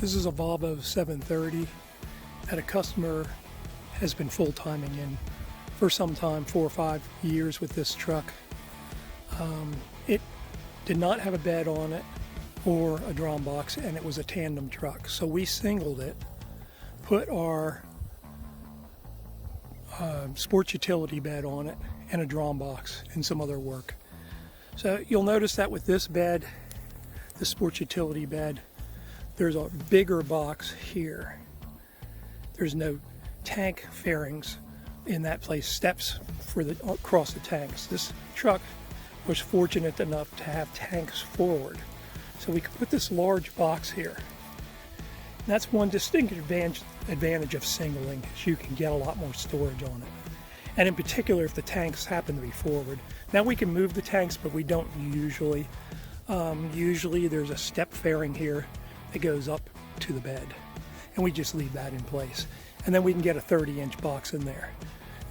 This is a Volvo 730 that a customer has been full-timing in for some time, 4 or 5 years with this truck. It did not have a bed on it or a drum box, and it was a tandem truck. So we singled it, put our sports utility bed on it and a drum box and some other work. So you'll notice that with this bed, the sports utility bed, there's a bigger box here. There's no tank fairings in that place, steps for the across the tanks. This truck was fortunate enough to have tanks forward, so we could put this large box here. And that's one distinct advantage of singling, is you can get a lot more storage on it. And in particular, if the tanks happen to be forward. Now we can move the tanks, but we don't usually. Usually there's a step fairing here that goes up to the bed, and we just leave that in place. And then we can get a 30-inch box in there.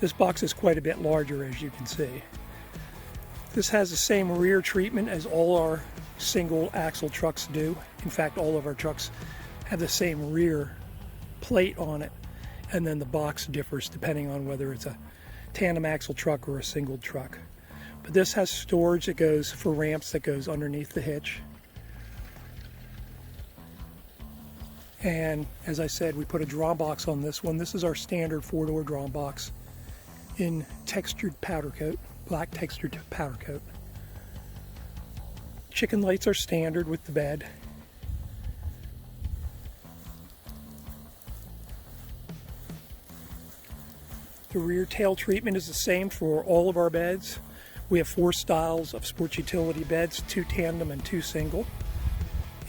This box is quite a bit larger, as you can see. This has the same rear treatment as all our single axle trucks do. In fact, all of our trucks have the same rear plate on it, and then the box differs depending on whether it's a tandem axle truck or a single truck. But this has storage that goes for ramps that goes underneath the hitch. And as I said, we put a drum box on this one. This is our standard 4-door drum box in textured powder coat, black textured powder coat. Chicken lights are standard with the bed. The rear tail treatment is the same for all of our beds. We have 4 styles of sports utility beds, 2 tandem and 2 single,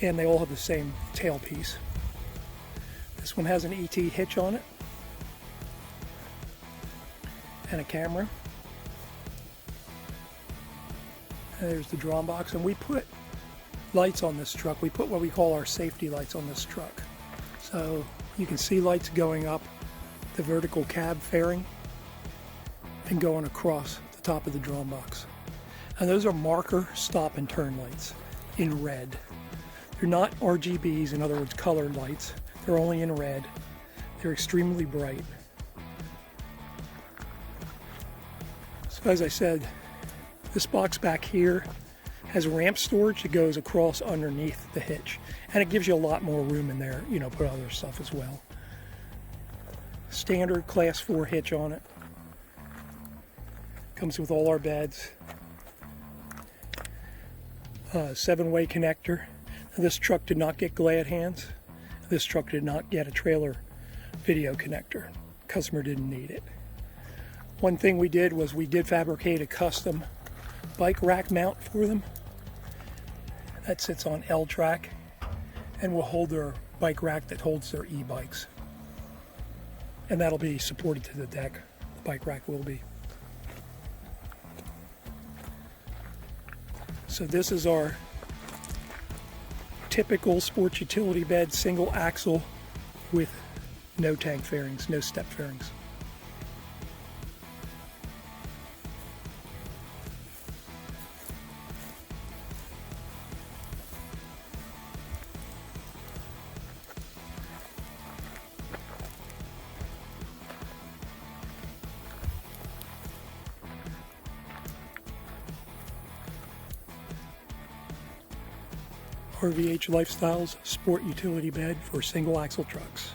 and they all have the same tail piece. This one has an ET hitch on it and a camera. And there's the drum box, and we put lights on this truck. We put what we call our safety lights on this truck. So you can see lights going up the vertical cab fairing and going across the top of the drum box. And those are marker stop and turn lights in red. They're not RGBs, in other words colored lights. They're only in red. They're extremely bright. So as I said, this box back here has ramp storage that goes across underneath the hitch, and it gives you a lot more room in there, you know, put other stuff as well. Standard class 4 hitch on it. Comes with all our beds. 7-way connector. Now, this truck did not get glad hands. This truck did not get a trailer video connector. Customer didn't need it. One thing we did was we did fabricate a custom bike rack mount for them that sits on L-track and will hold their bike rack that holds their e-bikes. And that'll be supported to the deck. The bike rack will be. So this is our typical sports utility bed, single axle with no tank fairings, no step fairings. RVH Lifestyles sport utility bed for single axle trucks.